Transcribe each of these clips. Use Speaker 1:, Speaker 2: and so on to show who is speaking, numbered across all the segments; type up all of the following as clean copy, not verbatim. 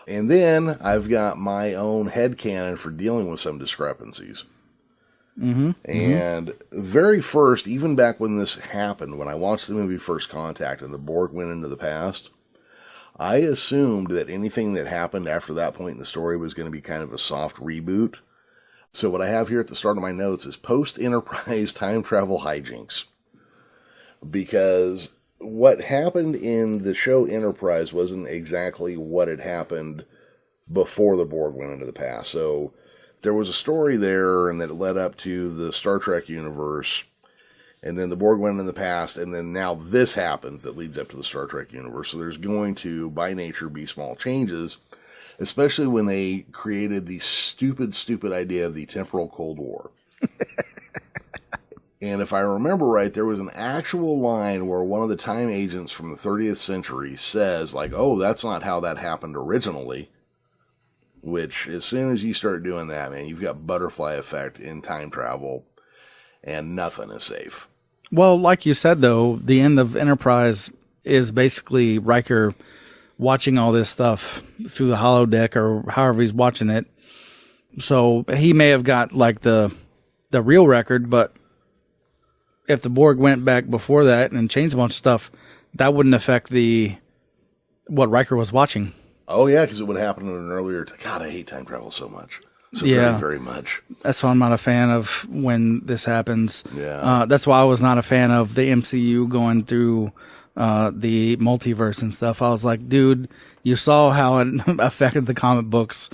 Speaker 1: And then I've got my own headcanon for dealing with some discrepancies. And very first, even back when this happened, when I watched the movie First Contact and the Borg went into the past, I assumed that anything that happened after that point in the story was going to be kind of a soft reboot. So what I have here at the start of my notes is post-Enterprise time travel hijinks. Because what happened in the show Enterprise wasn't exactly what had happened before the Borg went into the past. So there was a story there, and that led up to the Star Trek universe, and then the Borg went in the past, and then now this happens that leads up to the Star Trek universe. So there's going to, by nature, be small changes, especially when they created the stupid idea of the temporal Cold War. And if I remember right, there was an actual line where one of the time agents from the 30th century says, like, oh, that's not how that happened originally. Which, as soon as you start doing that, man, you've got butterfly effect in time travel, and nothing is safe.
Speaker 2: Well, like you said, though, the end of Enterprise is basically Riker watching all this stuff through the holodeck or however he's watching it. So he may have got, like, the real record, but if the Borg went back before that and changed a bunch of stuff, that wouldn't affect what Riker was watching.
Speaker 1: Oh, yeah, because it would happen in an earlier... God, I hate time travel so much. So very, very much.
Speaker 2: That's why I'm not a fan of when this happens.
Speaker 1: Yeah.
Speaker 2: That's why I was not a fan of the MCU going through the multiverse and stuff. I was like, dude, you saw how it affected the comic books.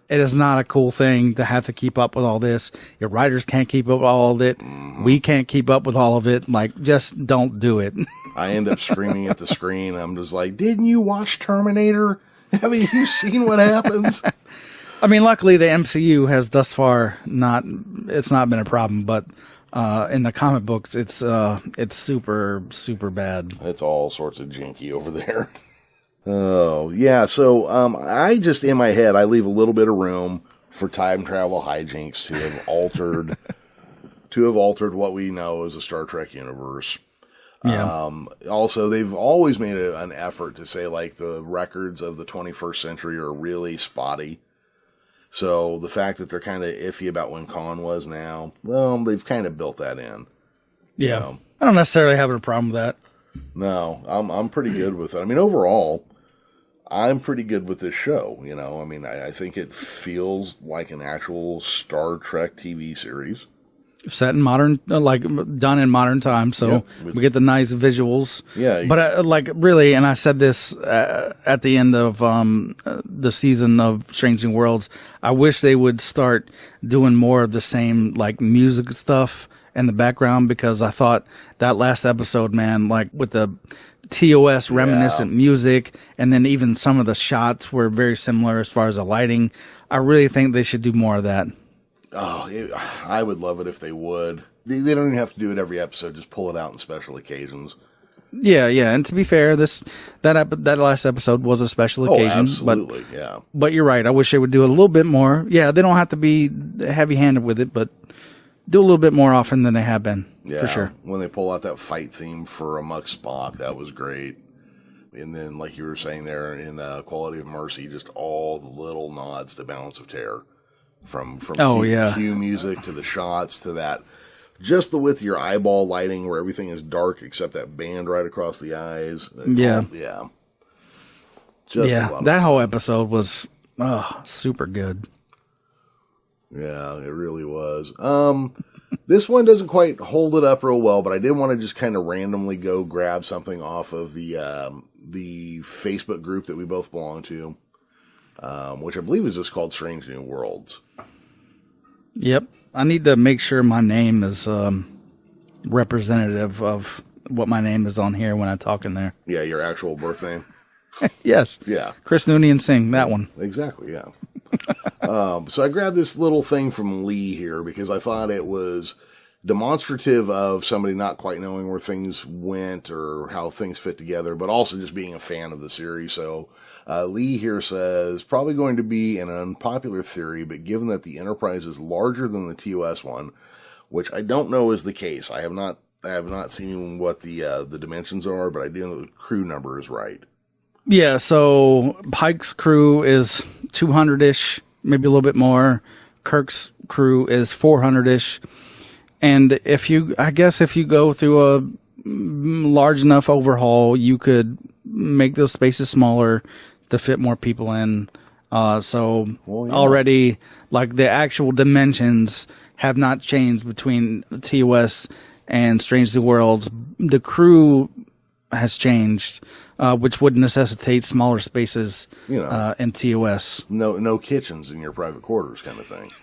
Speaker 2: It is not a cool thing to have to keep up with all this. Your writers can't keep up with all of it. We can't keep up with all of it. Like, just don't do it.
Speaker 1: I end up screaming at the screen. I'm just like, didn't you watch Terminator? Haven't you seen what happens?
Speaker 2: I mean, luckily the MCU has thus far it's not been a problem, but in the comic books, it's super, super bad.
Speaker 1: It's all sorts of janky over there. Oh, yeah. So, I just, in my head, I leave a little bit of room for time travel hijinks to have altered what we know as a Star Trek universe.
Speaker 2: Yeah.
Speaker 1: Also, they've always made an effort to say, like, the records of the 21st century are really spotty. So the fact that they're kind of iffy about when Khan was now, well, they've kind of built that in.
Speaker 2: Yeah. I don't necessarily have a problem with that.
Speaker 1: No, I'm pretty good with it. I mean, overall, I'm pretty good with this show. You know, I mean, I think it feels like an actual Star Trek TV series.
Speaker 2: Set in modern, done in modern times, so we get the nice visuals.
Speaker 1: Yeah.
Speaker 2: But, really, and I said this at the end of the season of Strange New Worlds, I wish they would start doing more of the same, like, music stuff in the background, because I thought that last episode, man, like, with the TOS reminiscent music, and then even some of the shots were very similar as far as the lighting. I really think they should do more of that.
Speaker 1: Oh, I would love it if they would. They don't even have to do it every episode. Just pull it out on special occasions.
Speaker 2: Yeah. And to be fair, that last episode was a special occasion.
Speaker 1: Oh, absolutely, yeah.
Speaker 2: But you're right. I wish they would do it a little bit more. Yeah, they don't have to be heavy-handed with it, but do a little bit more often than they have been, for sure.
Speaker 1: When they pull out that fight theme for Amok Spock, that was great. And then, like you were saying there, in Quality of Mercy, just all the little nods to Balance of Terror. From cue music to the shots to that, just with your eyeball lighting where everything is dark except that band right across the eyes. That
Speaker 2: whole episode was super good.
Speaker 1: Yeah, it really was. This one doesn't quite hold it up real well, but I did want to just kind of randomly go grab something off of the Facebook group that we both belong to, which I believe is just called Strange New Worlds.
Speaker 2: Yep. I need to make sure my name is representative of what my name is on here when I talk in there.
Speaker 1: Yeah, your actual birth name.
Speaker 2: Yes.
Speaker 1: Yeah.
Speaker 2: Chris Noonian Singh, that one.
Speaker 1: Exactly, yeah. So I grabbed this little thing from Lee here because I thought it was demonstrative of somebody not quite knowing where things went or how things fit together, but also just being a fan of the series. So Lee here says, probably going to be an unpopular theory, but given that the Enterprise is larger than the TOS one, which I don't know is the case. I have not seen what the dimensions are, but I do know the crew number is right.
Speaker 2: Yeah, so Pike's crew is 200-ish, maybe a little bit more. Kirk's crew is 400-ish. And if you go through a large enough overhaul, you could make those spaces smaller to fit more people in. Already, like, the actual dimensions have not changed between TOS and Strange New Worlds. The crew has changed, which would necessitate smaller spaces in TOS.
Speaker 1: No kitchens in your private quarters kind of thing.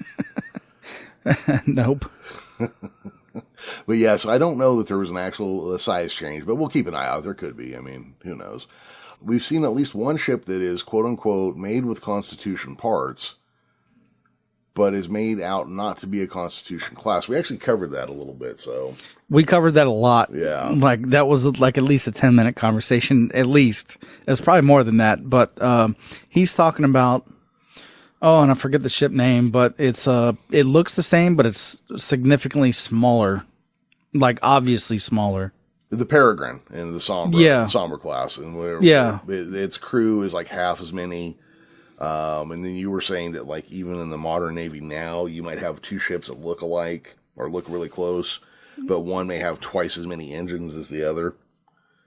Speaker 2: Nope.
Speaker 1: But yeah, so I don't know that there was an actual size change, but we'll keep an eye out. There could be. I mean, who knows? We've seen at least one ship that is, quote unquote, made with Constitution parts, but is made out not to be a Constitution class. We actually covered that a little bit, so.
Speaker 2: We covered that a lot.
Speaker 1: Yeah.
Speaker 2: Like, that was like at least a 10-minute conversation, at least. It was probably more than that, but he's talking about, and I forget the ship name, but it looks the same, but it's significantly smaller. Like, obviously smaller.
Speaker 1: The Peregrine in the Sombra class. And its crew is like half as many. And then you were saying that, like, even in the modern Navy now, you might have two ships that look alike or look really close, but one may have twice as many engines as the other.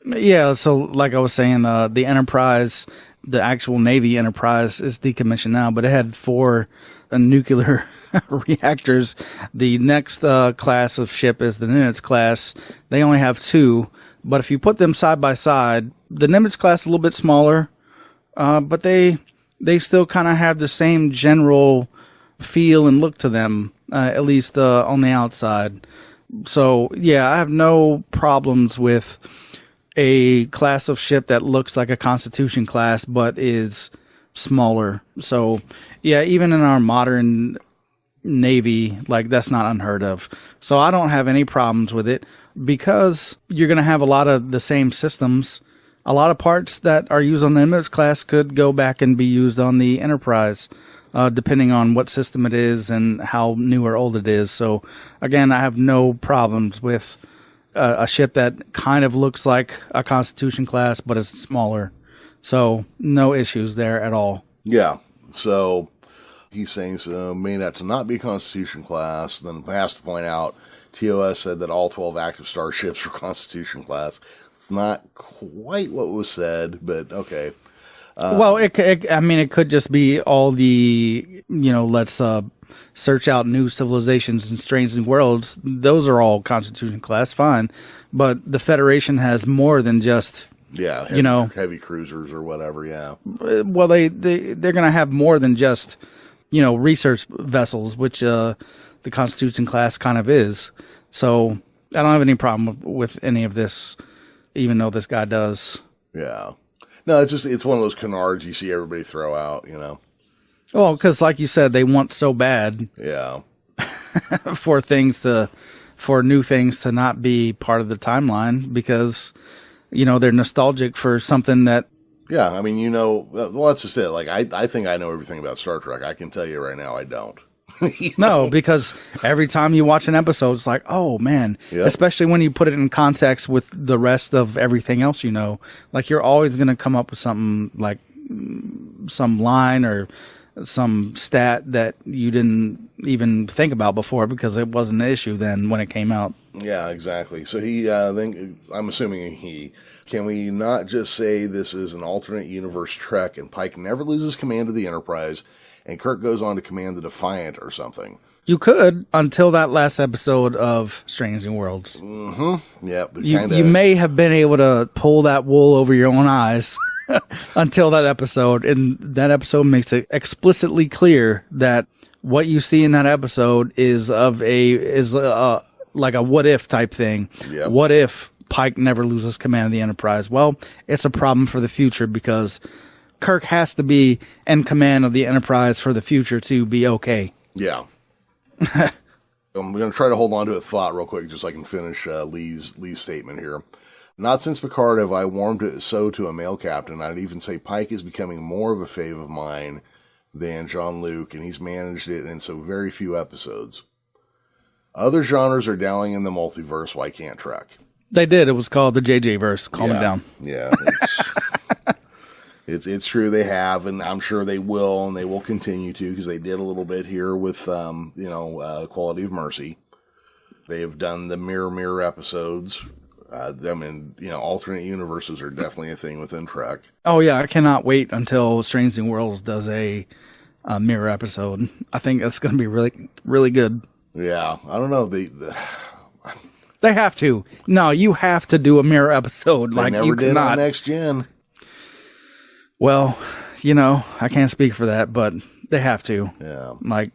Speaker 2: Yeah, so like I was saying, the Enterprise, the actual Navy Enterprise is decommissioned now, but it had 4 nuclear reactors. The next class of ship is the Nimitz class. They only have 2, but if you put them side by side, the Nimitz class is a little bit smaller, but they still kind of have the same general feel and look to them, at least on the outside. So, yeah, I have no problems with a class of ship that looks like a Constitution class but is smaller. So, yeah, even in our modern Navy, like, that's not unheard of. So I don't have any problems with it because you're going to have a lot of the same systems. A lot of parts that are used on the Nimitz class could go back and be used on the Enterprise, depending on what system it is and how new or old it is. So, again, I have no problems with a ship that kind of looks like a Constitution class, but is smaller. So, no issues there at all.
Speaker 1: Yeah. So, he's saying made that to not be a Constitution class. Then has to point out, TOS said that all 12 active starships were Constitution class. It's not quite what was said, but okay.
Speaker 2: Well, it could just be all the, let's search out new civilizations and strange new worlds. Those are all Constitution class, fine. But the Federation has more than just,
Speaker 1: heavy cruisers or whatever, yeah.
Speaker 2: Well, they're going to have more than just, research vessels, which the Constitution class kind of is. So I don't have any problem with any of this, even though this guy does.
Speaker 1: Yeah. No, it's one of those canards you see everybody throw out,
Speaker 2: Well, because like you said, they want so bad.
Speaker 1: Yeah.
Speaker 2: for new things to not be part of the timeline because, they're nostalgic for something that.
Speaker 1: Yeah, I mean, well, that's just it. Like, I think I know everything about Star Trek. I can tell you right now, I don't.
Speaker 2: No, because every time you watch an episode, it's like, oh man, especially when you put it in context with the rest of everything else, like you're always going to come up with something like some line or some stat that you didn't even think about before because it wasn't an issue then when it came out.
Speaker 1: Yeah, exactly. So I'm assuming can we not just say this is an alternate universe Trek and Pike never loses command of the Enterprise and Kirk goes on to command the Defiant or something?
Speaker 2: You could, until that last episode of Strange New Worlds.
Speaker 1: Mm-hmm. Yep.
Speaker 2: You may have been able to pull that wool over your own eyes until that episode. And that episode makes it explicitly clear that what you see in that episode is like a what if type thing.
Speaker 1: Yep.
Speaker 2: What if Pike never loses command of the Enterprise? Well, it's a problem for the future because Kirk has to be in command of the Enterprise for the future to be okay.
Speaker 1: Yeah. I'm going to try to hold on to a thought real quick just so I can finish Lee's statement here. Not since Picard have I warmed it so to a male captain. I'd even say Pike is becoming more of a fave of mine than Jean-Luc, and he's managed it in so very few episodes. Other genres are dallying in the multiverse. Why can't Trek?
Speaker 2: They did. It was called the JJ verse. Calm it down.
Speaker 1: Yeah. It's true they have, and I'm sure they will, and they will continue to, because they did a little bit here with, Quality of Mercy. They have done the Mirror episodes. Alternate universes are definitely a thing within Trek.
Speaker 2: Oh yeah, I cannot wait until Strange New Worlds does a Mirror episode. I think that's going to be really, really good.
Speaker 1: Yeah, I don't know.
Speaker 2: They have to. No, you have to do a Mirror episode.
Speaker 1: They never did on Next Gen.
Speaker 2: Well, I can't speak for that, but they have to.
Speaker 1: Yeah.
Speaker 2: Like,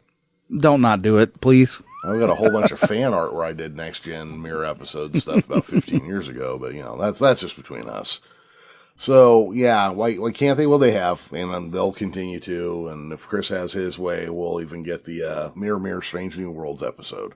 Speaker 2: don't not do it, please.
Speaker 1: I've got a whole bunch of fan art where I did Next Gen Mirror episode stuff about 15 years ago, but that's just between us. So yeah, why can't they? Well, they have, and they'll continue to. And if Chris has his way, we'll even get the Mirror Strange New Worlds episode.